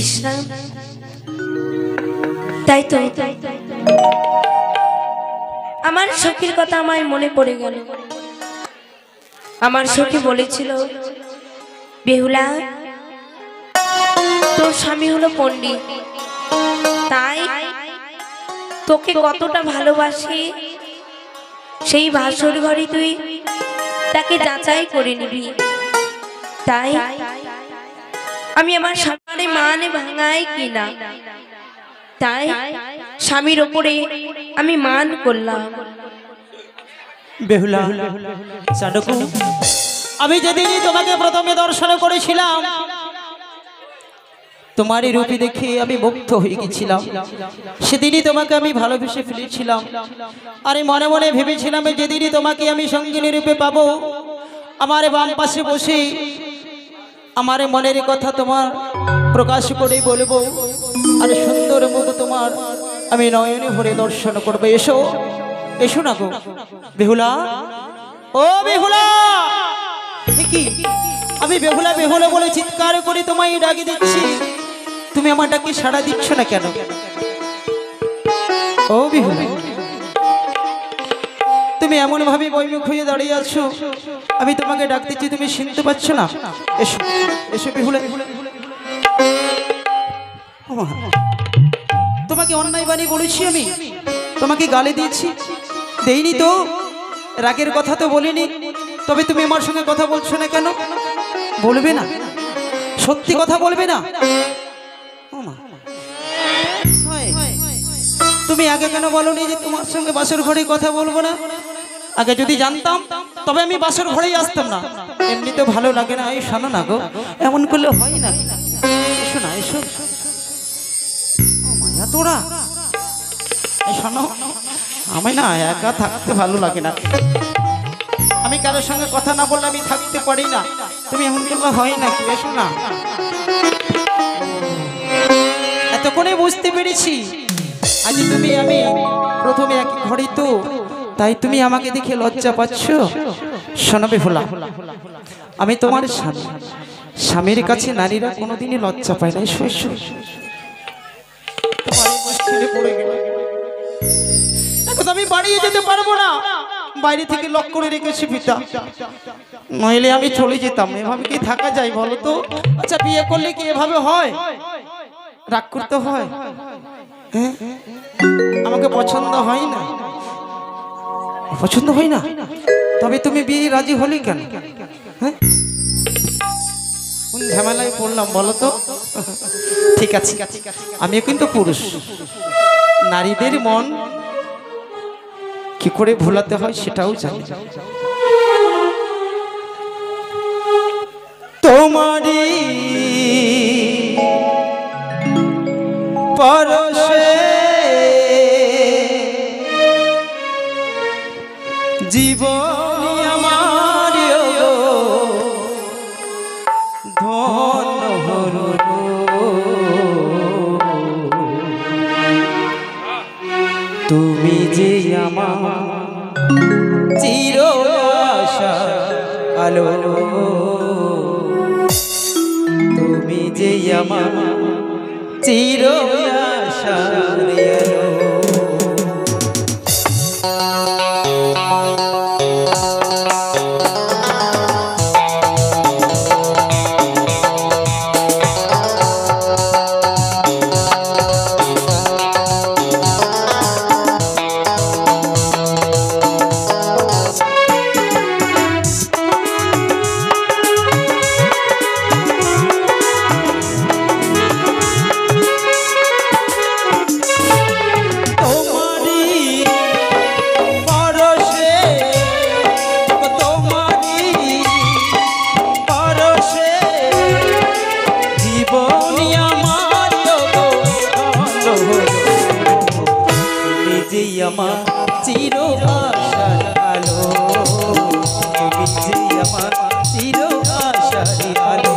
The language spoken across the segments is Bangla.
বিশ্রাম। তাই তো আমার সখীর কথা আমায় মনে পড়ে গেল। আমার সখী বলেছিল, বেহুলা তোর স্বামী হলো পণ্ডিত, তাই তোকে কতটা ভালোবাসি সেই ভাসুর ঘরে তুই তাকে যাচাই করে নিবি। তাই আমি আমার স্বামীর মানে ভাঙাই কিনা, তাই স্বামীর ওপরে আমি মান করলাম। বেহুলা সাধকু, আমি যেদিনই তোমাকে প্রথমে দর্শন করেছিলাম তোমারই রূপে দেখে আমি মুগ্ধ হয়ে গেছিলাম। সেদিনই তোমাকে আমি ভালোবেসে ফেলেছিলাম। আর মনে মনে ভেবেছিলাম যেদিনই তোমাকে আমি সঙ্গিনী রূপে পাবো, আমার বাম পাশে বসে আমার মনের কথা তোমার প্রকাশ করে বলবো, আর সুন্দর মুখ তোমার আমি নয়নে ভরে দর্শন করবো। এসো এসো না গো বেহুলা, ও বেহুলা। কি আমি বেহুলা বেহুলা বলে চিৎকার করে তোমায় ডাকি দিচ্ছি, তুমি আমার ডাকে সাড়া দিচ্ছ না কেন? ও বেহুলা, তুমি এমন ভাবে বইমুখ হয়ে দাঁড়িয়ে আছো, আমি তোমাকে ডাক দিচ্ছি, তুমি শুনতে পাচ্ছ না? এসো এসো বেহুলা। তোমাকে অন্যায় বাণী বলেছি, আমি তোমাকে গালি দিয়েছি? দেইনি তো, রাগের কথা তো বলিনি। তবে তুমি আমার সঙ্গে কথা বলছো না কেন? বলবে না? সত্যি কথা বলবে না? তুমি আগে কেন বলোনি যে তোমার সঙ্গে বাসর ঘরে কথা বলবো না? আগে যদি জানতাম তবে আমি বাসর ঘরেই আসতাম না। এমনি তো ভালো লাগে না। এই শোনো না গো, এমন করলে হয় না। এসো না, এসো। ও মায়া তোরা, এই শোনো, আমি না একা থাকতে ভালো লাগে না। আমি কারোর সঙ্গে কথা না বললে আমি থাকতে পারি না। তুমি এমন করলে হয় না কি? এসো না। এতক্ষণে বুঝতে পেরেছি আজ তুমি আমি প্রথমে এক ঘরে তো, তাই তুমি আমাকে দেখে লজ্জা পাচ্ছ। শোনো বেহুলা, আমি তোমার স্বামী, স্বামীর কাছে নারীরা কোনোদিনই লজ্জা পায় না। এখন আমি বাড়িয়ে যেতে পারবো না, বাইরে থেকে লক করে রেখেছি পিতা, নইলে আমি চলে যেতাম। এভাবে কি থাকা যায় বলো তো? আচ্ছা বিয়ে করলে কি এভাবে হয়? রাগ করতে হয়? হ্যাঁ, আমাকে পছন্দ হয় না, পছন্দ হয় না, তবে তুমি বিয়ে রাজি হলে কেন? হ্যাঁ, কোন ঝামেলায় পড়লাম বলো তো? ঠিক আছে, আমি কিন্তু পুরুষ, নারীদের মন কি করে ভোলাতে হয় সেটাও জানি। তোমারই পরশে জীবন আমার ধন্য হলো, তুমি যে আমার চির আশা আলো, তুমি যে আমার চির আশা আলো। আমার চির আশার আলো, তুমি যে আমার চির আশার আলো।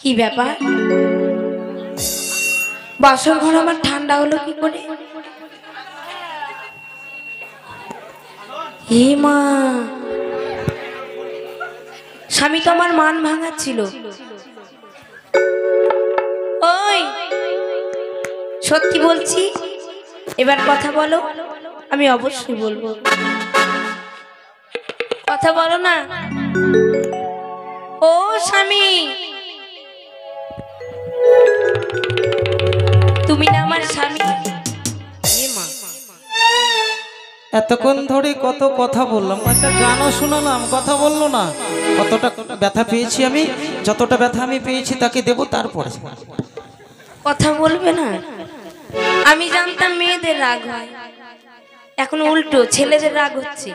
কি ব্যাপার? বাসর ঘর আমার ঠান্ডা হলো কি করে? হে মা, স্বামী তো আমার মান ভাঙাচ্ছিল। ওই সত্যি বলছি, এবার কথা বলো। আমি অবশ্যই বলবো, কথা বলো না। ও স্বামী, তুমি না আমার স্বামী? এতক্ষণ ধরে কত কথা বললাম, একটা গানও শোনালাম, কথা বললো না। কতটা ব্যথা পেয়েছি আমি, যতটা ব্যথা আমি পেয়েছি তাকে দেব, তারপরে কথা বলবে না? আমি জানতাম মেয়েদের রাগ হয়, এখন উল্টো ছেলেদের রাগ হচ্ছে।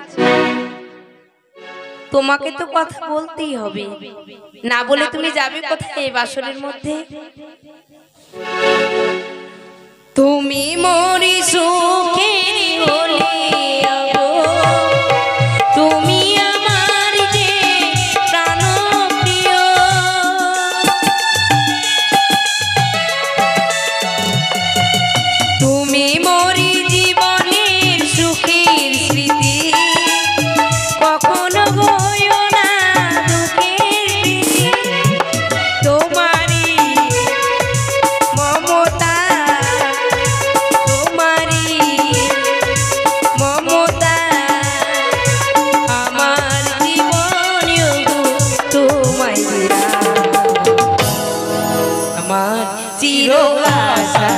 তোমাকে তো কথা বলতেই হবে, না বলে তুমি যাবে কোথায় এই বাসনের মধ্যে? তুমি মরি সুখের হলে আগো, তুমি আমার যে প্রাণপ্রিয়, তুমি মরি জীবনের সুখের স্মৃতি, কখনো বইও না দুঃখের স্মৃতি। তোমারই মমতা, তোমারই মমতা আমার জীবন, তোমায় আমার চির আশা,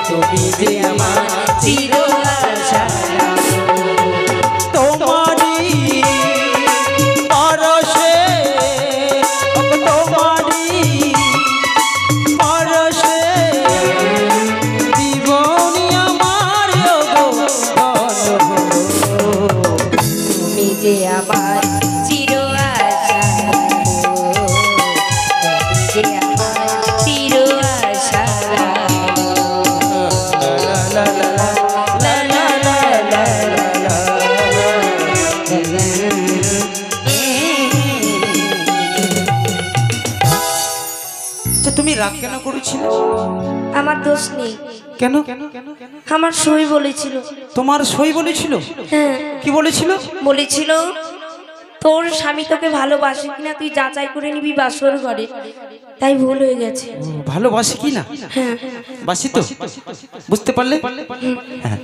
তুমি যে আমার চির আশা। তোমারই পরশে, তোমারই পরশে জীবনী আমার তুমি যে আমার চির আশা, তুমি যে আমার চির আশা। তুমি রাগ কেন করেছিলে? আমার দোষ নেই। কেন? আমার সই বলেছিল। তোমার সই বলেছিল? হ্যাঁ। কি বলেছিল? বলেছিল তোর স্বামী তোকে ভালোবাসে কিনা তুই যাচাই করে নিবি বাসর ঘরে, তাই ভুল হয়ে গেছে। ভালোবাসি কি না? হ্যাঁ বাসি তো, বুঝতে পারলে? হ্যাঁ।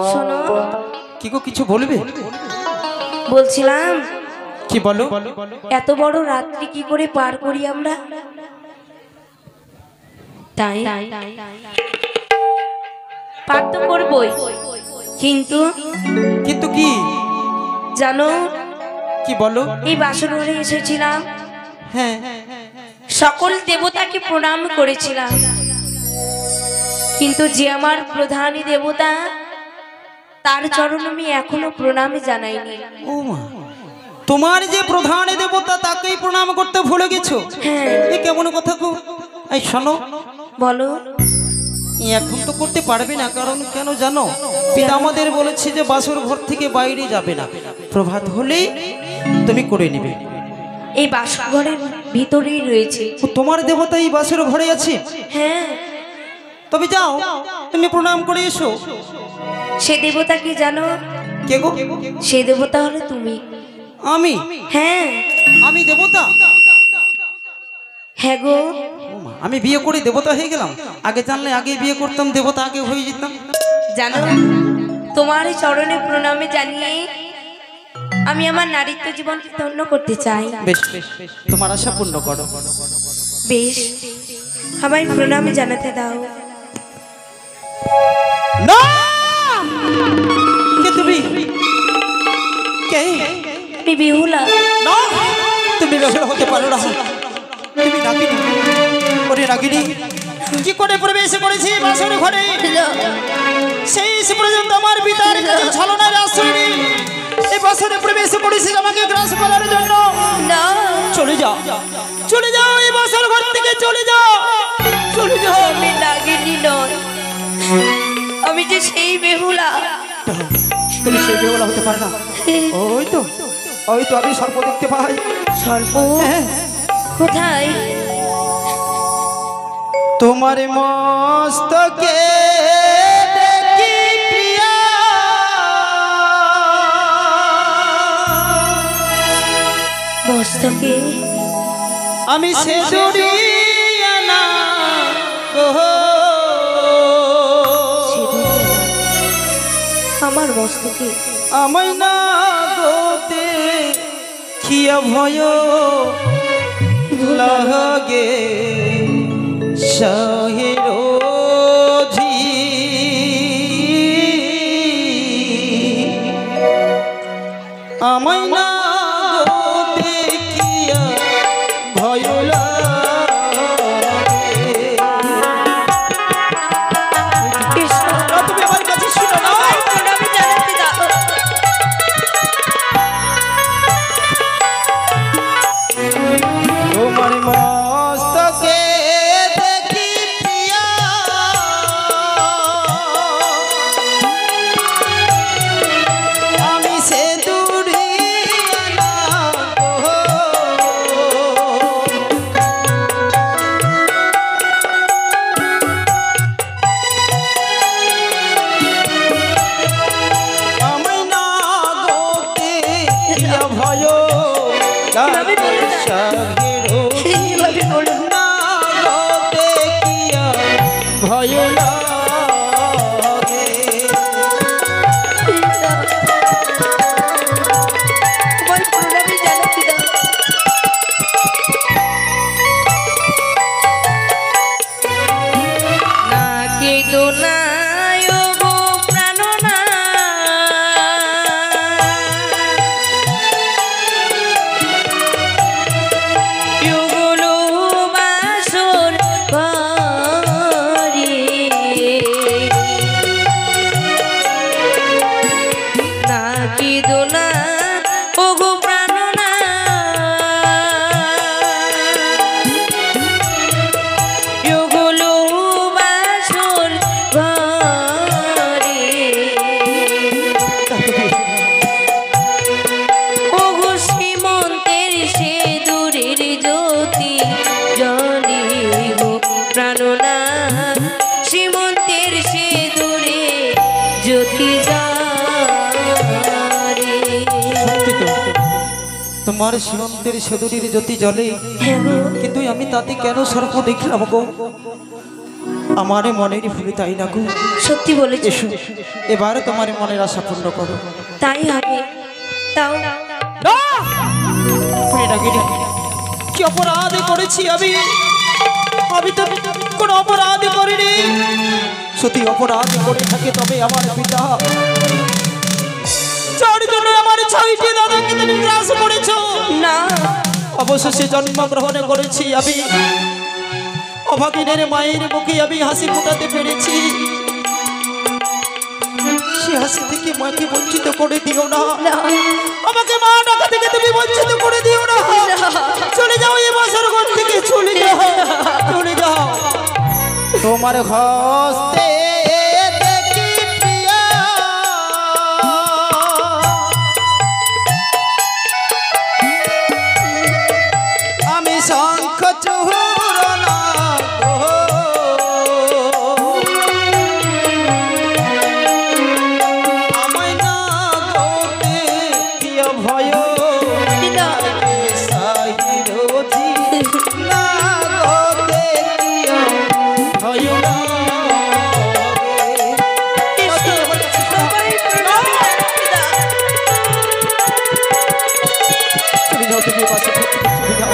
শোনো, কি গো, কিছু বলবে? বলছিলাম কি বলো? এত বড় রাত্রি কি করে পার করি আমরা? তাই পার তো করবই, কিন্তু কিন্তু কি জানো, কি বলো? এই বাসর ঘরে এসেছিলাম, হ্যাঁ, সকল দেবতাকে প্রণাম করেছিলাম, কিন্তু যে আমার প্রধান দেবতা তার চরণ আমি এখনো প্রণাম জানাইনি। ও মা, তোমার যে প্রধান দেবতা তাকেই প্রণাম করতে ভুলে গেছো? হ্যাঁ। এ কেমন কথা গো? এই শোনো, বলো। এখন তো করতে পারবে না, কারণ কেন জানো? পিতা আমাদের বলেছে যে বাসর ঘর থেকে বাইরে যাবে না, প্রভাত হলেই তুমি করে নিবে। এই বাসর ঘরের ভিতরেই রয়েছে। ও, তোমার দেবতা এই বাসর ঘরে আছে? হ্যাঁ। তবে যাও, তুমি প্রণাম করে এসো। সে দেবতা কি জানো? কে গো? সে দেবতা হলো তুমি। আমি? হ্যাঁ। আমি দেবতা? হ্যাঁ গো। ও মা, আমি বিয়ে করে দেবতা হয়ে গেলাম? আগে জানলে আগে বিয়ে করতাম, দেবতা আগে হয়ে যেতাম। জানো, তোমার চরণে প্রণামে জানিয়ে আমি আমার নারীত্ব জীবনকে ধন্য করতে চাই। বেশ, তোমার আশা পূর্ণ করো। বেশ, আমায় প্রণামে জানাতে দাও। না! কে তুমি? কে? আমি বেহুলা। না, তুমি বেহুলা হতে পারো না। তুমি রাগিনী। ওরে রাগিনী, কি করে প্রবেশ করেছি বাসর ঘরে? সেই পর্যন্ত আমার পিতার কাছে ছলনার আশ্রয় নেই। এই বাসরে প্রবেশ করেছি আমাকে গ্রাস করার জন্য। না, চলে যাও, চলে যাও, এই বাসর ঘর থেকে চলে যাও, চলে যাও। আমি রাগিনী নয়, আমি যে সেই বেহুলা। তুমি সেই বেহুলা হতে পারো না। ওই তো, ওই তো আমি সর্প দেখতে পাই, সর্প কোথায়? তোমার মস্তকে দেখি প্রিয়া, মস্তকে আমি সে দড়িয়ানা আমার মস্তকে আমায় না গোতে খিয়া ভয় লাগে শাহেরোধি, আমায় না গোতে খিয়া ভয় ভয় লাগে। তোমার সীমান্তের সেতুটির জ্যোতি জ্বলে, কিন্তু আমি তাতে কেন সর্প দেখলাম গো? আমার মনের ভুলে, তাই না গো? সত্যি বলেছ। এবার তোমার মনের আশা পূর্ণ করো। তাই হবে। তাও কি অপরাধ করেছি আমি? আমি তো কোনো অপরাধ করিনি। সত্যি অপরাধ করে থাকে তবে আমার পিতা, যার জন্য আমার 6টি দাদাকে তুমি গ্রাস করেছো না, অবশেষে জন্মগ্রহণ করেছি আমি। অভাগিনের মায়ের মুখে আমি হাসি ফোটাতে পেরেছি। সে হাসি থেকে মাকে বঞ্চিত করে দিও না। আমাকে মা ডাকা থেকে তুমি বঞ্চিত করে দিও না। চলে যাও এই বাসার ঘর থেকে, চলে যাও, চলে যাও। তোমার হস্তে দেখি প্রিয়া, আমি শঙ্খ চূড়না আমায় না গোতে প্রিয় ভয় সাহিরোধি, না গোতে প্রিয় ভয় চলে যাও, তুমি পাশে চলে যাও।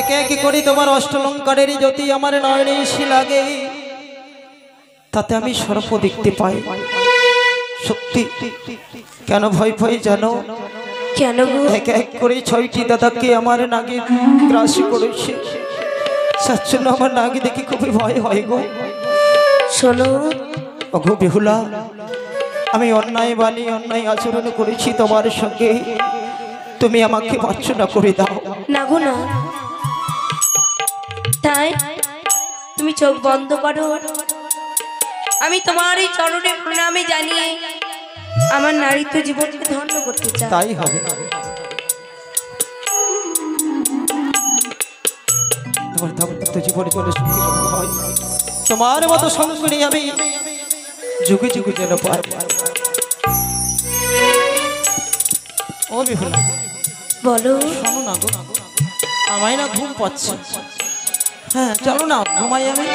একে একে করে তোমার অষ্টলঙ্কারের জ্যোতি আমার নয়নে এসে লাগে, তাতে আমি সর্প দেখতে পাই। সত্যি কেন ভয় ভয় জানো? কেন গো? এক এক করে 6টি দাদাকে আমার নাগে গ্রাস করেছে, তার জন্য আমার নাগে দেখে খুবই ভয় হয় গো। শোনো ওগো বেহুলা, আমি অন্যায় বাণী অন্যায় আচরণ করেছি তোমার সঙ্গে, তুমি আমাকে ভর্ৎসনা করে দাও। না গো না, তাই তুমি চোখ বন্ধ করো, আমি তোমার এই চরণে প্রণামে জানিয়ে আমার নারীত্ব জীবনকে ধন্য করতে চাই। তাই হবে। তোমার দাম্পত্য জীবনে চলে সুখী হয়, তোমার মতো সঙ্গী আমি যুগে যুগে যেন পাই। ও বিহুলা, বলো। শোনো না গো, আমায় না ঘুম পাচ্ছে। হ্যাঁ চলো না ঘুমাই আমি।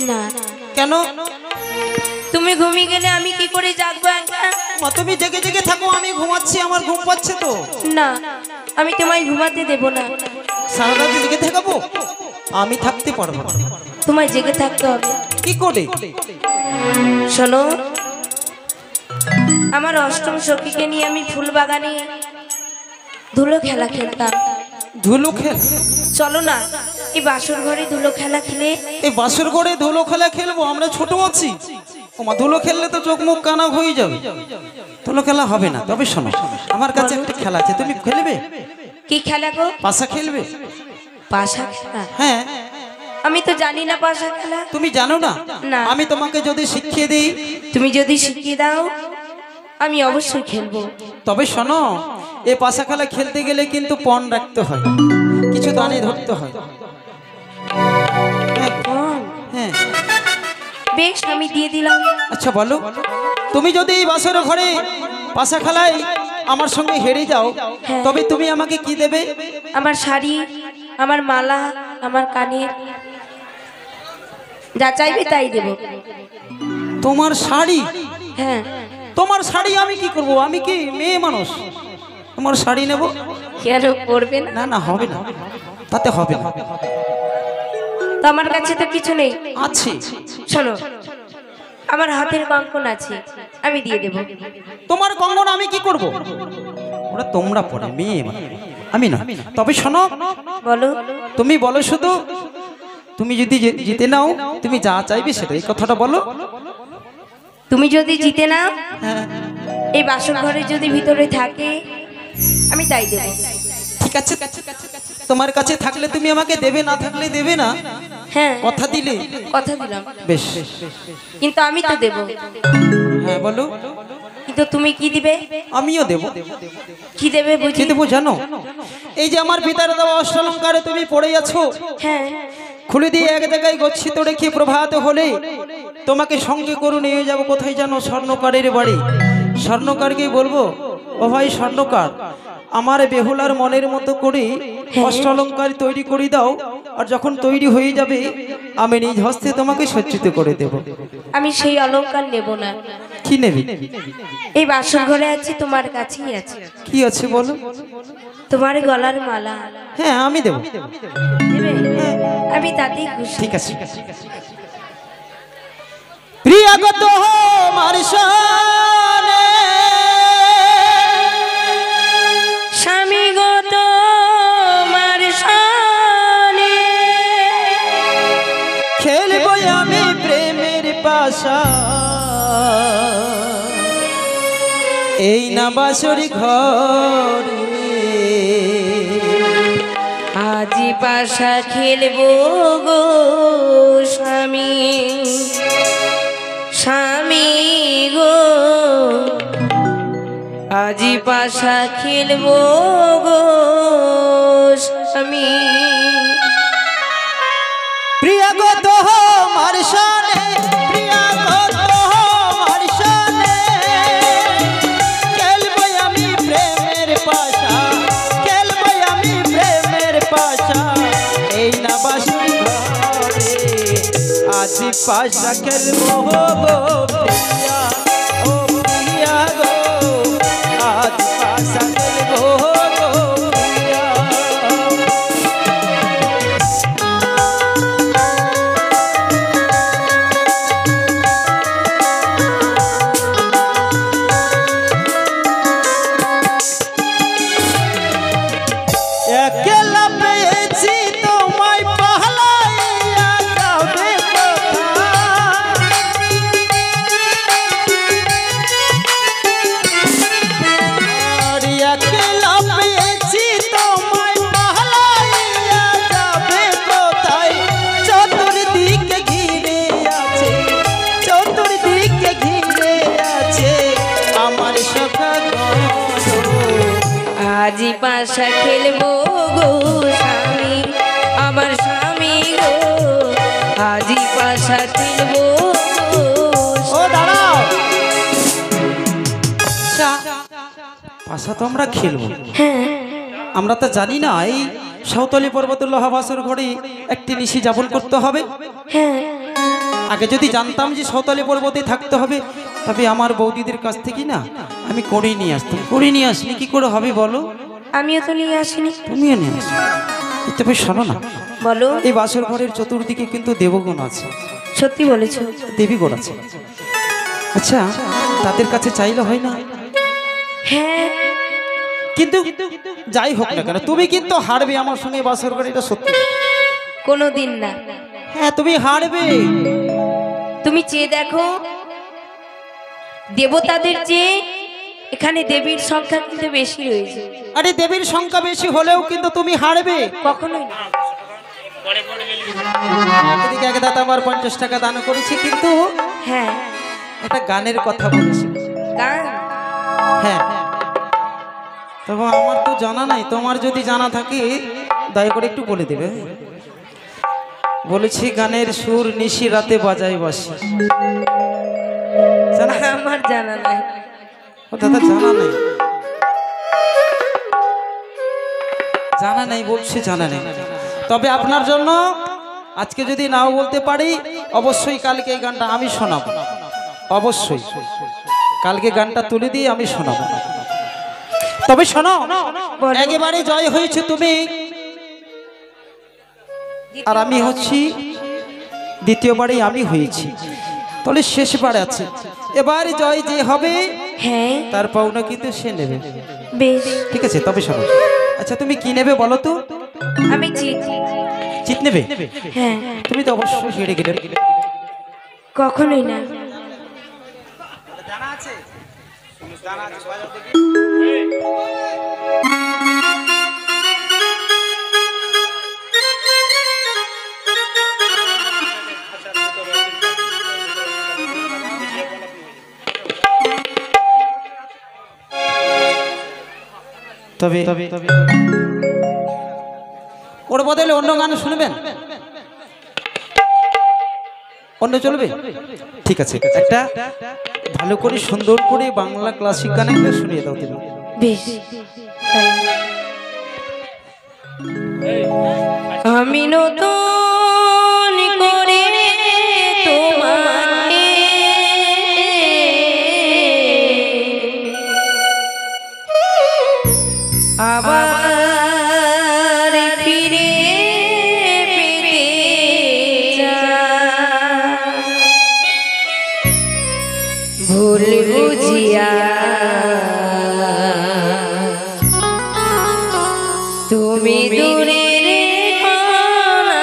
না। কেন? তুমি ঘুমিয়ে গেলে আমি কি করে জাগবো একা? মা তুমি জেগে জেগে থাকো, আমি ঘুমাচ্ছি, আমার ঘুম পাচ্ছে তো। না, আমি তোমায় ঘুমাতে দেব না। সারা রাত জেগে থাকবো? আমি থাকতে পারবো না। তোমায় জেগে থাকতে হবে। কি করে? শোনো, আমার অষ্টম সখীকে নিয়ে আমি ফুল বাগানে ধুলো খেলা খেলতাম। ধুলো খেল? চলো না, এই বাসর ঘরে ধুলো খেলা খেলে। এই বাসর ঘরে ধুলো খেলা খেলবো? আমরা ছোট আছি। ওমা, ধুলো খেললে তো চোখ মুখ কানা হয়ে যাবে, ধুলো খেলা হবে না। তবে শোনো, আমার কাছে একটা খেলা আছে, তুমি খেলবে? কি খেলা গো? পাশা খেলবে? পাশা খেলা? হ্যাঁ। আমি তো জানি না পাশা খেলা। তুমি জানো না? না। আমি তোমাকে যদি শিখিয়ে দিই? তুমি যদি শিখিয়ে দাও আমি অবশ্যই খেলবো। তবে শোনো, এই পাশা খেলা খেলতে গেলে কিন্তু পণ রাখতে হয়, কিছু দানে ধরতে হয়। হ্যাঁ বেশ, আমি দিয়ে দিলাম। আচ্ছা বলো, তুমি যদি এই বাসর ঘরে পাশা খেলায় আমার সঙ্গে হেরে যাও, তবে তুমি আমাকে কি দেবে? আমার শাড়ি, আমার মালা, আমার কানের, যা চাইবে তাই দেব। তোমার শাড়ি? হ্যাঁ। তোমার শাড়ি আমি কি করব? আমি কি মেয়ে মানুষ তোমার শাড়ি নেব? কেন করবে না? না না, হবে না, তাতে হবে না। তো আমার কাছে তো কিছু নেই। আছে। শোনো, আমার হাতের কঙ্কন আছে, আমি দিয়ে দেব। তোমার কঙ্গন আমি কি করব? ওরা তোমরা পড়ে, মেয়ে মানে, আমি না। তবে শোনো, বলো। তুমি বলো শুধু, তুমি যদি জিতে নাও তুমি যা চাইবে সেটা, এই কথাটা বলো। তুমি যদি জিতে নাও, হ্যাঁ। এই বাসন ঘরে যদি ভিতরে থাকে আমি তাই দেব। ঠিক আছে, তোমার কাছে থাকলে তুমি আমাকে দেবে, না থাকলে দেবে না। হ্যাঁ, কথা দিলে? কথা দিলাম। বেশ, কিন্তু আমি তো দেব। হ্যাঁ বলো। কিন্তু তুমি কি দিবে? আমিও দেব। কি দেবে কি বুঝি? দেবো জানো? এই যে আমার পিতার দেওয়া অষ্টলঙ্কারে তুমি পড়ে আছো, হ্যাঁ। খুলে দিয়ে এক জায়গায় গচ্ছিত রেখে প্রভাত হলে তোমাকে সঙ্গে করে নিয়ে যাব। কোথায় জানো? স্বর্ণকারের বাড়ি। স্বর্ণকারকে বলবো, ও ভাই স্বর্ণকার, আমার বেহুলার মনের মতো করে অষ্টলঙ্কার তৈরি করে দাও, আর যখন তৈরি হয়ে যাবে আমি নিজ হস্তে তোমাকে সজ্জিত করে দেব। আমি সেই অলংকার নেব না। কি নেবে? এই বাসন ঘরে আছে, তোমার কাছেই আছে। কি আছে বলো? তোমার গলার মালা। হ্যাঁ আমি দেব। দেবে? আমি তাতেই খুশি। ঠিক আছে। প্রিয়াগত আমার শানে, স্বামী গত আমার শানে, খেলবো আমি প্রেমের পাশা, এই না বাসরি ঘরে। আজি পাশা খেলবো গো স্বামী, স্বামী গো, আজি পাশা খেলবো গো স্বামী। প্রিয়াগত আমার শানে, প্রিয়াগত আমার শানে, খেলবো আমি প্রেমের পাশা, খেলবো আমি প্রেমের পাশা, এই না বাসরি ঘরে। আজি পাশা খেলবো গো প্রিয়া, ও প্রিয়া গো, আজি পাশা খেলবো গো প্রিয়া। পাশা খেলবো গো স্বামী, আমার স্বামী গো আজি পাশা খেলবো গো। ও দাঁড়াও, পাশা তো আমরা খেলবো, হ্যাঁ আমরা তো জানি না এই সাঁওতালি পর্বতের লোহাবাসর ঘরে একটি নিশি যাপন করতে হবে। হ্যাঁ আগে যদি জানতাম যে সাঁওতালি পর্বতে থাকতে হবে, তবে আমার বৌদিদের কাছ থেকে না আমি করে নিয়ে আসতাম। করে নিয়ে আসলে কি করে হবে বলো? আমিও তো নিয়ে আসিনি। তুমিও নিয়ে আসো। তবে শোনো না, বলো। এই বাসর ঘরের চতুর্দিকে কিন্তু দেবগণ আছে। সত্যি বলেছো? দেবীগণ আছে। আচ্ছা, তাদের কাছে চাইলে হয় না? হ্যাঁ কিন্তু যাই হোক না কেন, তুমি কিন্তু হারবে আমার সঙ্গে বাসর ঘরে, এটা সত্যি। কোনোদিন না। হ্যাঁ তুমি হারবে। তুমি চেয়ে দেখো, দেবতাদের চেয়ে এখানে দেবীর সংখ্যা কিন্তু বেশি রয়েছে। আরে দেবীর সংখ্যা বেশি হলেও কিন্তু তুমি হারবে কখনোই না। এদিকে এক দাদা আমার 50 টাকা দান করেছে, কিন্তু হ্যাঁ এটা গানের কথা বলেছে। গান? হ্যাঁ, তবে আমার তো জানা নাই, তোমার যদি জানা থাকে দয়া করে একটু বলে দেবে। বলেছি গানের সুর নিশি রাতে বাজাই বাসি। জানা? আমার জানা নাই। ও দাদা জানা নাই, জানা নাই বলছি, জানা নেই। তবে আপনার জন্য আজকে যদি নাও বলতে পারি, অবশ্যই কালকে এই গানটা আমি শোনাবো। অবশ্যই কালকে গানটা তুলে দিয়ে আমি শোনাবো। তবে শোনো, একেবারে জয় হয়েছে তুমি, আর আমি হচ্ছি দ্বিতীয়বারে আমি হয়েছি, তাহলে শেষবার আছে। এবার জয় যে হবে হ্যাঁ তার পাওনা কিন্তু সে নেবে। বেশ ঠিক আছে, তবে শোনো। আচ্ছা তুমি কি নেবে বলো তো? আমি জিত। জিত নেবে? হ্যাঁ। তুমি তো অবশ্যই হেরে গেলে। কখনোই না। তবে ওর বদলে অন্য গান শুনবেন? অন্য চলবে? ঠিক আছে, একটা ভালো করে সুন্দর করে বাংলা ক্লাসিক গান একটা শুনিয়ে দাও তুমি। বেশ তাই। আমি নতুন করে তোমাকে আবার ফিরে পেতে চাই, ভুল বুঝিয়া তুমি দূরে রেখো না,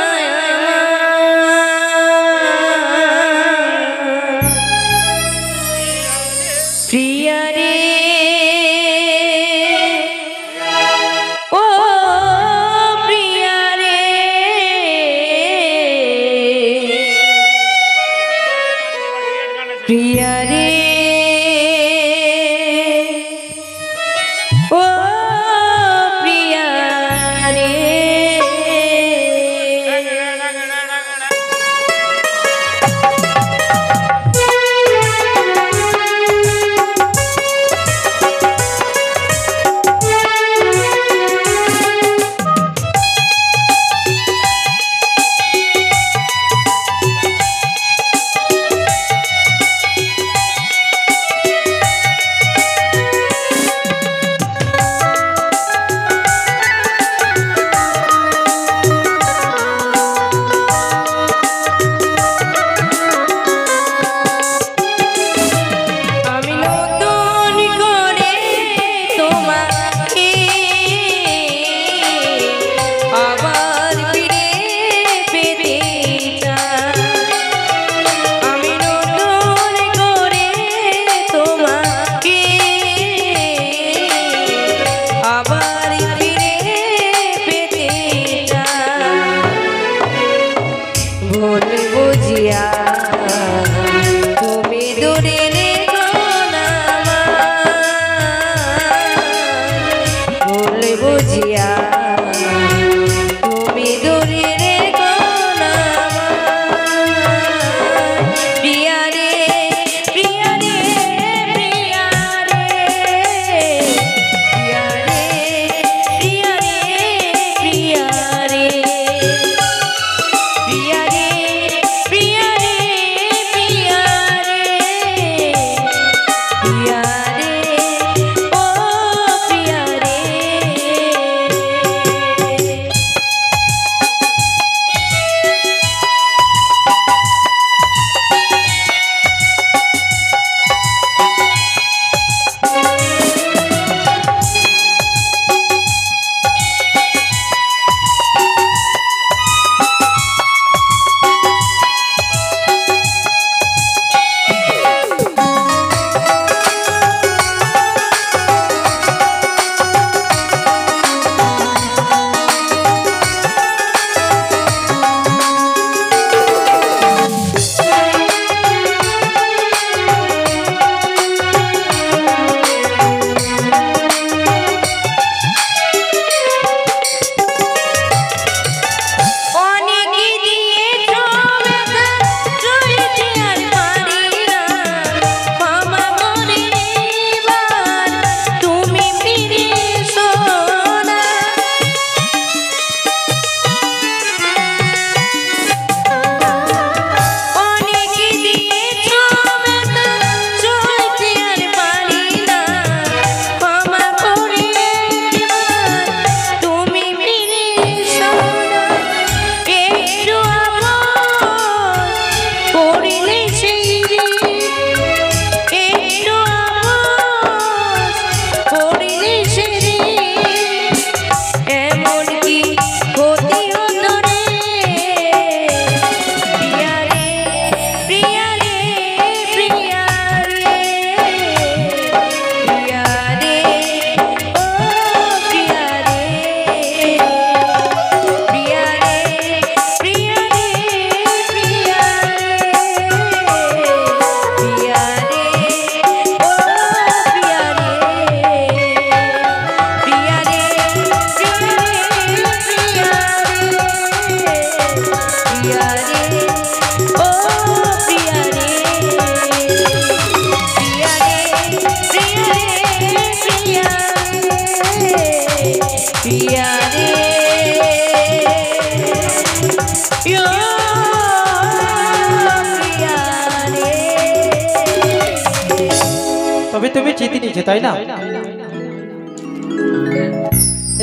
তুমি জিতে নিয়েছো তাই না?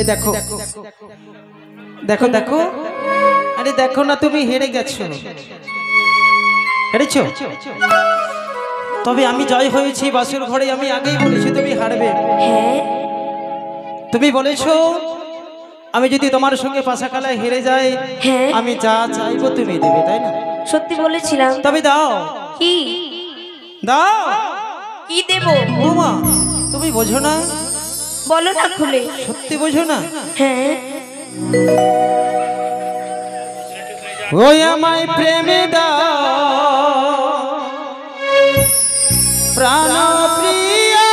এই দেখো দেখো দেখো, আরে দেখো না, তুমি হেরে গেছো, হেরেছো। তবে আমি জয় হয়েছি বাসুর ঘরে, আমি আগেই বলেছি তুমি হারবে। হ্যাঁ, তুমি বলেছো আমি যদি তোমার সঙ্গে পাশা খেলায় হেরে যাই, হ্যাঁ, আমি যা চাইবো তুমি দেবে, তাই না? সত্যি বলেছিলাম। তবে দাও, কি দাও। কি দেব? ও মা, তুমি বোঝো না? বলো না খুলে। সত্যি বোঝো না? হ্যাঁ, ওই আমায় প্রেমে দাও প্রাণ প্রিয়া,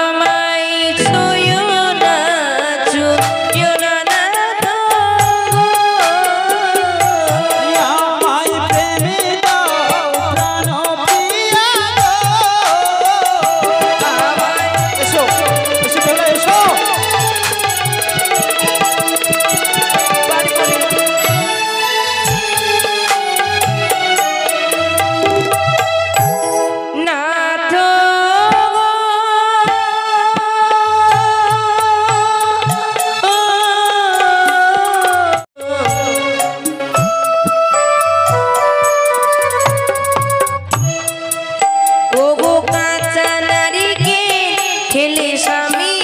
আমায় ছুঁয়ো না, ছুঁয়ো না গো। আমায় প্রেমে দাও প্রাণ প্রিয়া, আমায় এসো এসো চলে এসো। না তো ও গো কাঁচা নারীকে খেলে স্বামী,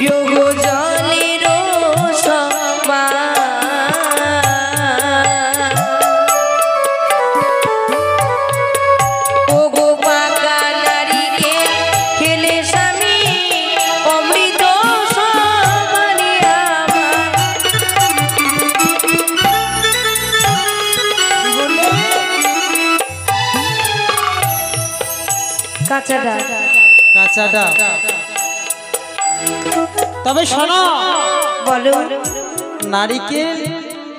যোগ জলের ও গো পাকা নারীকে খেলে স্বামী, অমৃত সমানে আমার। কাঁচা ডাল, কাঁচা ডাব। তবে শোনো, বলো।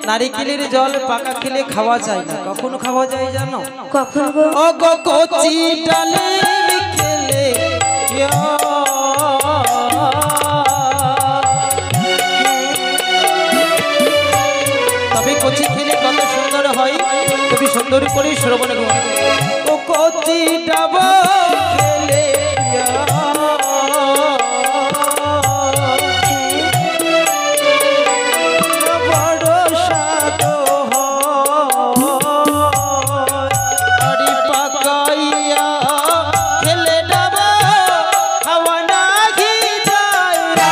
নারিকেলের জল পাকা খেলে খাওয়া যায় না, কখনো খাওয়া যায় জানো? কখন গো? ও গো কচি ডালে খেলে তবে কচি খেলে কত সুন্দর হয়, তুমি সুন্দর করে শ্রবণ করো। ও কচি ডাব খেলে বড় স্বাদ হয়, আরে পাকাইয়া খেলে ডাব খাওয়া নাহি যায় না।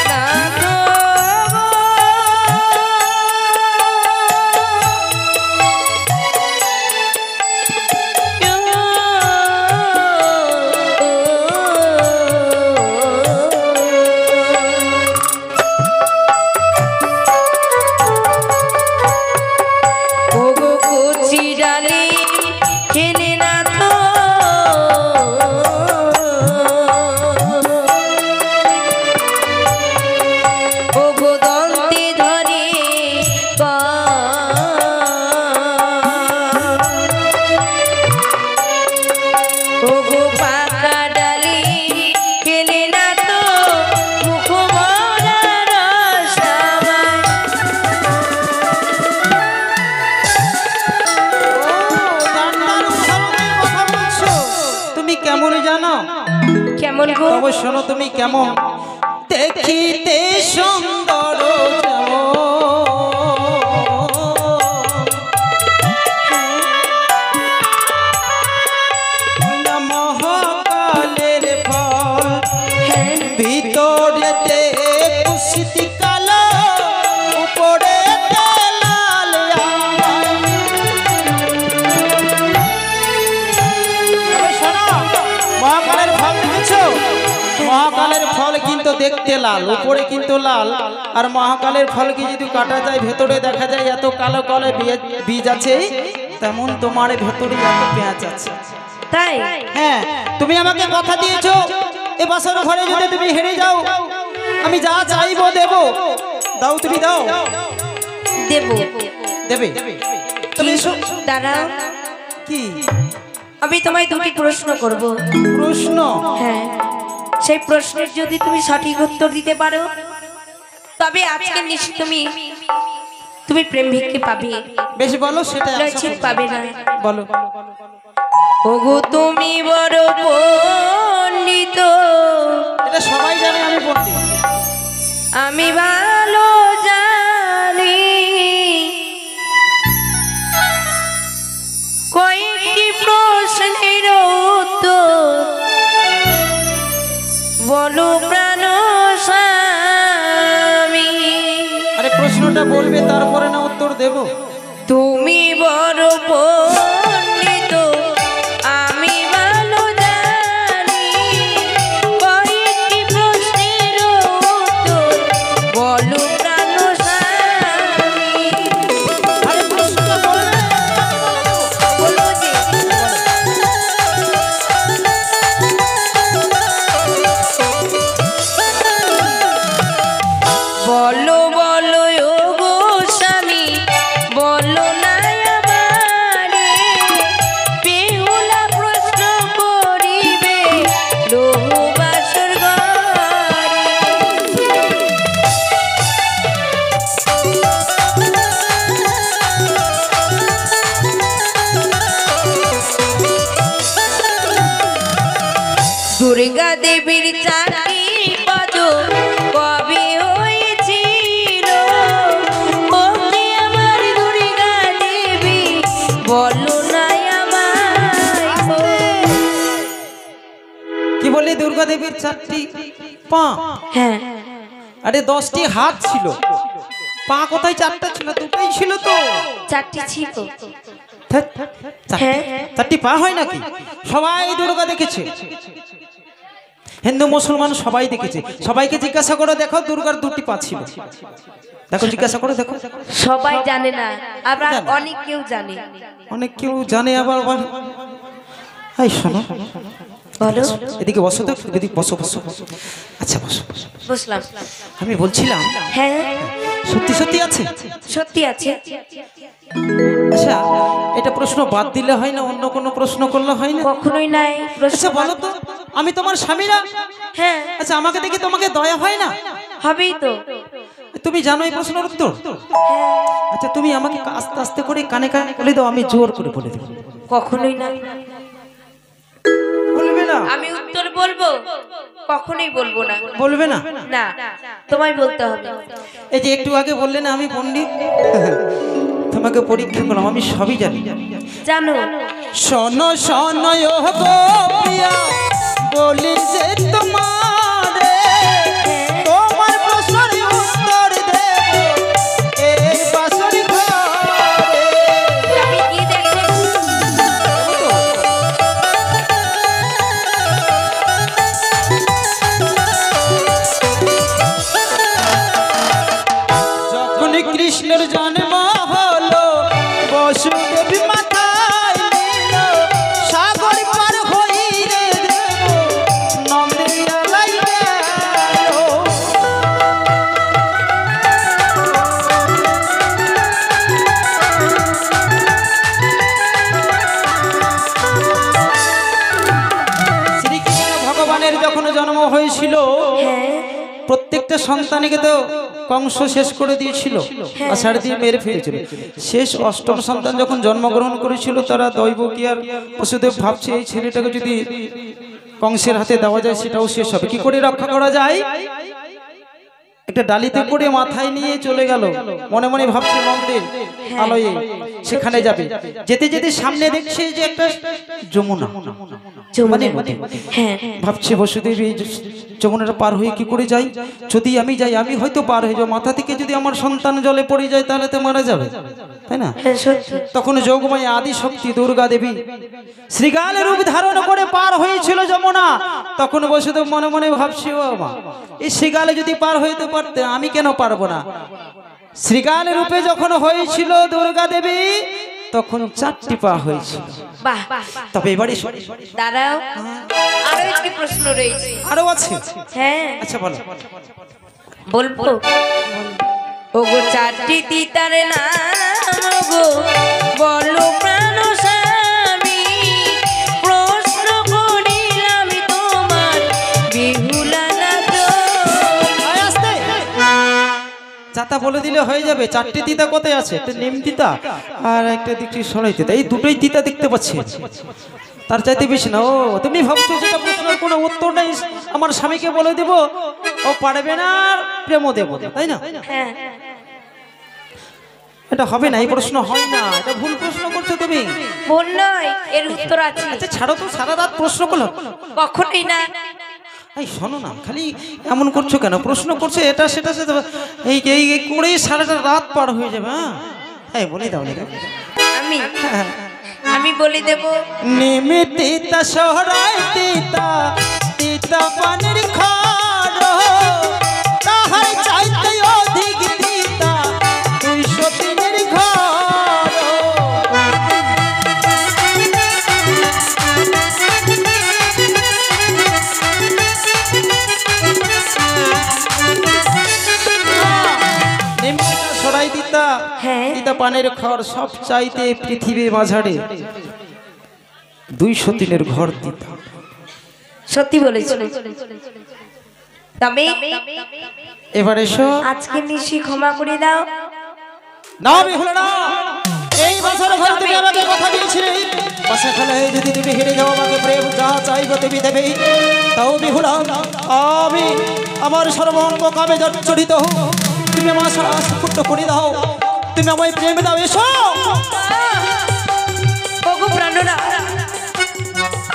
না তো গো। ও গো কচি ডালে খেলে না তো, ও গো দন্তে ধরে ও গো পাকা ডালে খেলে না তো, মুখ ভরা রস আমার। তুমি কেমন জানো? কেমন গো? তবে শোনো, তুমি কেমন দেখিতে সুন্দর যেমন, না মহাকালের ফল, ভিতরেতে কুশিতি কালো, উপরে লাল আম। তবে শোনো, মহাকালের ফল দেখেছো? মহাকালের ফল কিন্তু দেখতে লাল, উপরে কিন্তু লাল। আর মহাকালের ফলকে যদি কাটা যায়, ভেতরে দেখা যায় এত কালো কালো বীজ আছে, তেমন তোমার ভেতরে এত পেঁয়াজ আছে। তাই? হ্যাঁ, তুমি আমাকে কথা দিয়েছো এ বাসর ঘরে যদি তুমি হেরে যাও, আমি যা চাইবো দেব। দাও তুমি দাও। দেব। দেবে তুমি এসো। দাঁড়াও, কি আমি তোমায় দুটি প্রশ্ন করব। প্রশ্ন? হ্যাঁ, সেই প্রশ্নের যদি তুমি সঠিক উত্তর দিতে পারো তবে আজকে নিশ্চয় তুমি প্রেম ভিক্ষে পাবে। বেশি বলো, সেটা নইলে পাবে না। বলো। ওগো তুমি বড় পণ্ডিত, এটা সবাই জানে আমি পণ্ডিত। আমি ভালো জানি কয়েকটি প্রশ্নের উত্তর বলো প্রাণ স্বামী। আরে প্রশ্নটা বলবে তারপরে না উত্তর দেব। তুমি বড় পণ্ডিত, আমি ভালো জানি কয়েকটি প্রশ্নের উত্তর বলো প্রাণ স্বামী। আরে প্রশ্নটা বলবে। বলবো যে বলো বলো ওগো স্বামী, বলো না আমারে বেহুলা প্রশ্ন করিবে লোহ বাসর ঘরে। দুর্গা দেবীর চারটি পদ কবে হয়েছিল? ওকে আমার দুর্গা দেবী বলো না আমায়। কি বললি? দুর্গা দেবীর 4টি পা। হ্যাঁ, আরে 10টি হাত ছিল, পা কোথায় 4টা ছিল? 2টাই ছিল তো। 4টি ছিল। ধ্যাৎ, হ্যাঁ। 4টি পা হয় নাকি? সবাই দুর্গা দেখেছে, হিন্দু মুসলমান সবাই দেখেছে। সবাইকে জিজ্ঞাসা করে দেখো, দুর্গার 2টি পা ছিল। দেখো, জিজ্ঞাসা করে দেখো। সবাই জানে না, আবার অনেক কেউ জানে। অনেক কেউ জানে, আবার আবার এই শোনো, বলো। এদিকে বসো তো, এদিকে বসো বসো। আচ্ছা বসো। বুঝলাম। আমি বলছিলাম, হ্যাঁ, সত্যি সত্যি আছে? সত্যি আছে। আচ্ছা, এটা প্রশ্ন বাদ দিলে হয় না? অন্য কোনো প্রশ্ন করলে হয় না? কখনোই নাই প্রশ্ন। আচ্ছা বলো তো, আমি তোমার স্বামী না? হ্যাঁ, আচ্ছা, আমাকে দেখে তোমাকে দয়া হয় না? হবেই তো। তুমি জানো এই প্রশ্নের উত্তর? হ্যাঁ, আচ্ছা, তুমি আমাকে আস্তে আস্তে করে কানে কানে বলে দাও, আমি জোর করে বলে দেবো। কখনোই না। বলবে না? আমি উত্তর বলবো? কখনোই বলবো না। বলবে না? না, তোমায় বলতে হবে। এই যে একটু আগে বললে না আমি পণ্ডিত, তোমাকে পরীক্ষা করলাম, আমি সবই জানি। জানো? শোনো শোনো ও গো প্রিয়া, বলি যে তোমারে তোমার প্রশ্নের উত্তর দেব এই বাসর ঘরে। আমি কি দেখবো? যখন কৃষ্ণের জন্ম হলো, বসুদেবী মাথায় নিল, সাগর পার হইরে দেব নন্দের আলাই গেল। শ্রীকৃষ্ণ ভগবানের যখন জন্ম হয়েছিল, হ্যাঁ, প্রত্যেকটা সন্তানকে তো কংস শেষ করে দিয়েছিল, আষাঢ় দিয়ে মেরে ফেলেছিল। শেষ 8ম সন্তান যখন জন্মগ্রহণ করেছিল, তারা দৈবকী আর বসুদেব ভাবছে এই ছেলেটাকে যদি কংসের হাতে দেওয়া যায় সেটাও শেষ হবে। কি করে রক্ষা করা যায়? একটা ডালিতে করে মাথায় নিয়ে চলে গেল, মনে মনে ভাবছে মন্দির আলোয় সেখানে যাবে। যেতে যেতে সামনে দেখছে যে একটা যমুনা, মানে নদী। হ্যাঁ, ভাবছে বসুদেব এই যমুনাটা পার হয়ে কি করে যাই? যদি আমি যাই, আমি হয়তো পার হয়ে যাবো, মাথা থেকে যদি আমার সন্তান জলে পড়ে যায় তাহলে তো মারা যাবে, তাই না? হ্যাঁ, সত্যি। তখন যোগমায়া আদি শক্তি দুর্গা দেবী শ্রীগাল রূপ ধারণ করে পার হয়েছিল যমুনা। তখন বসুদেব মনে মনে ভাবছি, ও মা, এই শ্রীগালে যদি পার হইতে পারতে, আমি কেন পারবো না? শ্রীগাল রূপে যখন হয়েছিল দুর্গা দেবী, তখন 4টি পা হয়েছিল। বাহ, তবে এবারে দাঁড়াও, আরো একটি প্রশ্ন রয়েছে। আরো আছে? হ্যাঁ, আচ্ছা বলো। বলবো ওগো চারটি তিতার নাম গো বলো প্রাণ স্বামী প্রশ্ন করিলাম তোমার বিহুলা চাতা বলে দিলে হয়ে যাবে। চারটি তিতা কোথায় আছে? একটা নিম তিতা আর একটা দেখছি সরাই তিতা, এই দুটোই তিতা দেখতে পাচ্ছি, তার চাইতে বেশি না। ও তুমি ভাবছো যেটা প্রশ্নের কোনো উত্তর নেই, আমার স্বামীকে বলে দেব ও পারবে না আর প্রেমও দেব, তাই না? হ্যাঁ এটা হবে না, এই প্রশ্ন হয় না, এটা ভুল প্রশ্ন করছো তুমি। ভুল নয়, এর উত্তর আছে। আচ্ছা ছাড়ো তো, সারা রাত প্রশ্ন করলো কখনোই না। এই শোনো না, খালি এমন করছো কেন? প্রশ্ন করছো এটা সেটা সেটা, এই এই করে সারাটা রাত পার হয়ে যাবে। হ্যাঁ বলে দাও আমি আমি বলে দেব নেমে তিতা সরাই তিতা তিতা পানের খাড় তাহার চাইতে অধিক তিতা 203 এর ঘর। নেমে তিতা সরাই তিতা হ্যাঁ তিতা পানের খড় সব চাইতে পৃথিবীর মাঝারে 203 এর ঘর তিতা। সত্যি বলেছো। তবে এবার এসো, আজকে নিশি ক্ষমা করে দাও। না বিহুলা না, এই বছর ঘর তুমি আমাকে কথা দিয়েছিলে বাসা খেলায় যদি তুমি হেরে যাও আমাকে প্রেম যা চাইবো তুমি দেবে। তাও বিহুলা আমি আমার সর্বঙ্গ কামে জর্জরিত, তুমি আমার স্পষ্ট করে দাও, তুমি আমায় প্রেম দাও। এসো ওগো প্রাণনা,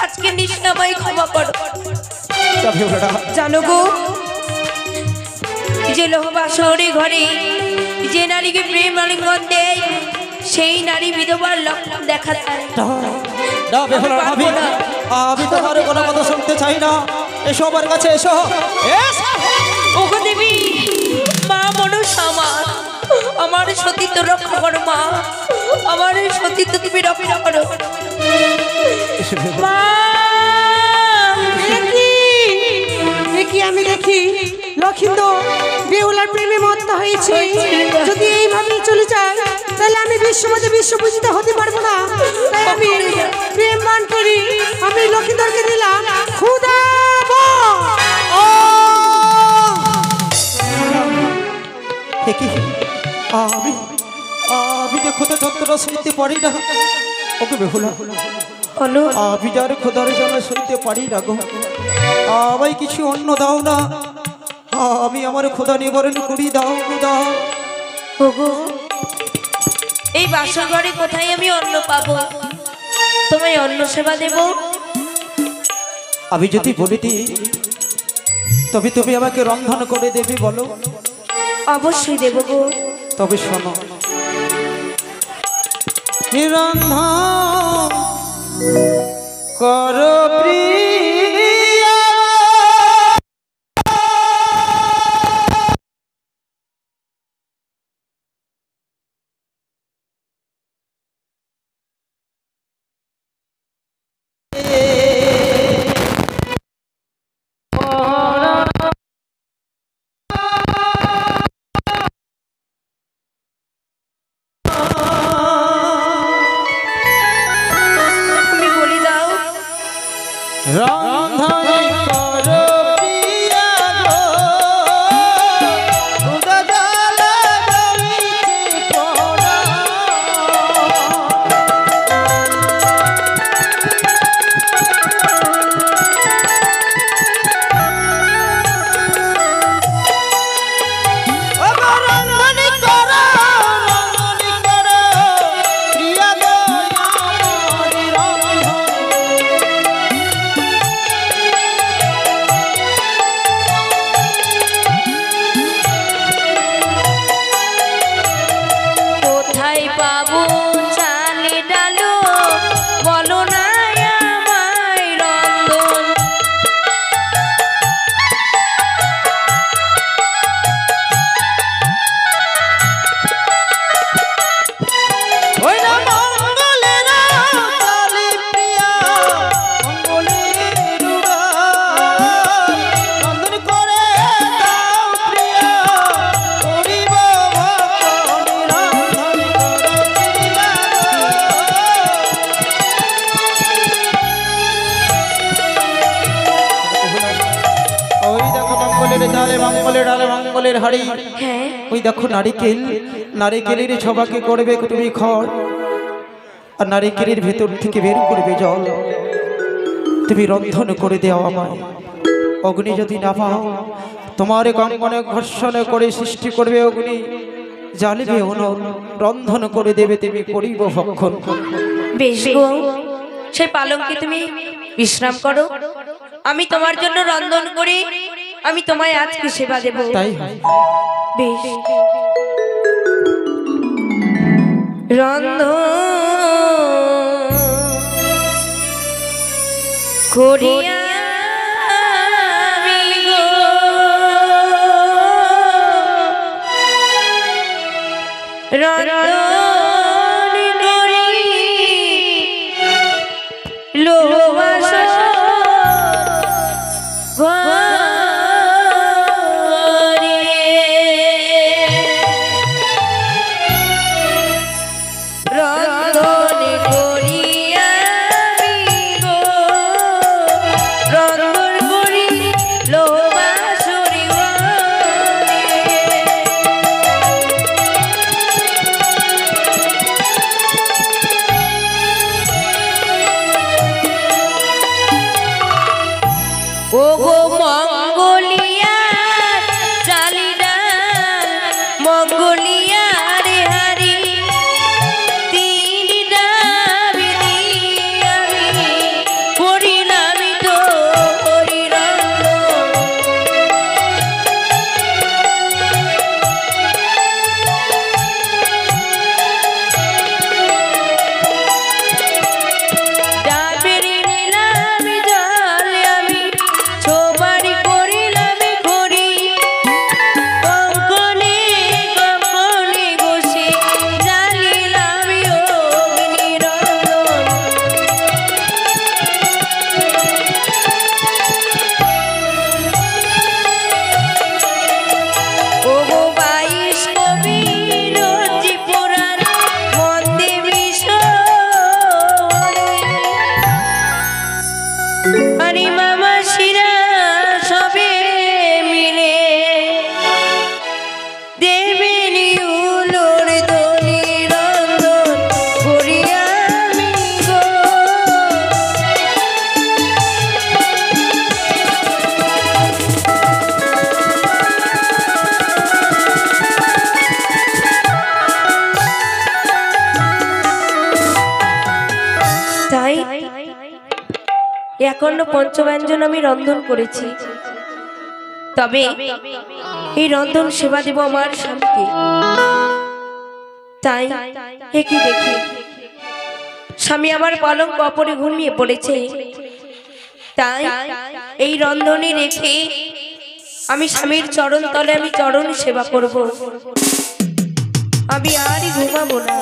আজকে নিশি আমায় ক্ষমা করো। জানো গো, যে লোহবা শহরে ঘরে যে নারীকে প্রেম আলিঙ্গন দেয় সেই নারী বিধবার লক্ষণ দেখা যায়। আমি তোমার কোনো কথা শুনতে চাই না, এসো আমার কাছে এসো। ওগো দেবী মা মনসা মা, আমার সতীত্ব রক্ষা করো মা, আমার সতীত্ব তুমি রক্ষা করো মা। দেখি আমি দেখি লক্ষিন্দর বেহুলার প্রেমে মত্ত হয়েছে। যদি এইভাবেই চলে যায় তাহলে আমি বিশ্বমধ্যে বিশ্বপূজিত হতে পারবো না। তাই আমি প্রেম মান করি, আমি লক্ষিন্দরকে দিলাম খুদা। আমি আমি যে খোদা যন্ত্রণা সইতে পারি না। ওকে বেহুলা, আমি যার খোদার জ্বালা সইতে পারি না গো, আমায় কিছু অন্য দাও না, আমি আমার খোদা নিবারণ করি দাও গো দাও। ওগো এই বাসর ঘরে কোথায় আমি অন্ন পাবো? তোমায় অন্ন সেবা দেব? আমি যদি বলি দিই তবে তুমি আমাকে রন্ধন করে দেবে বলো? অবশ্যই দেব গো। তবে শোনো, রন্ধন করো প্রিয়া রন্ধন করো প্রিয়া গো, উদা জ্বালা জ্বলিতে পোড়া। রন্ধন করো প্রিয়া গো, আমার রন্ধন ডালে মঙ্গলের হাড়ি হ্যাঁ ওই দেখো নারিকেলের ছবাকে করবে তুমি খড় আর নারিকেলের ভেতর থেকে বের করবে জল তুমি রন্ধন করে দেও আমায় অগ্নি যদি না পাও তোমার কঙ্কনে ঘর্ষণ করে সৃষ্টি করবে অগ্নি জ্বালিবে উনুন রন্ধন করে দেবে তুমি করিব ভক্ষণ বেশ গো সেই পালঙ্কে তুমি বিশ্রাম করো আমি তোমার জন্য রন্ধন করি আমি তোমায় আজকে সেবা দেব তাই বেশ রন্ধন করিয়া আমি গো রন্ধন করি লোবাস রন্ধন করিয়া আমি গো রন্ধন করি লোবাসুরি ও গো মঙ্গলিয়া চালিনা মঙ্গলিয়া রে হারি তিনি নামি আমি করিলামি তো হরিরঙ্গ ডাবেরি নিলামি জলে আমি ছোবারি করিলামি করি কঙ্কনে কঙ্কনে বসে জ্বালিলামি অগ্নিরন্ধন ও গো বাইশ কবি রঞ্জি পুরাণ মন্দে হরি মামা শিরা সবে মিলে দেবেনি উলোর দনি রন্ধন করিয়া আমি গো তাই একান্ন পঞ্চব্যঞ্জন আমি রন্ধন করেছি তবে এই রন্ধন সেবা দেব আমার স্বামীকে তাই একই দেখি স্বামী আমার পালঙ্ক অপরে ঘুমিয়ে পড়েছে তাই এই রন্ধনে রেখে আমি স্বামীর চরণ তলে আমি চরণ সেবা করব আমি আর ঘুমাবো না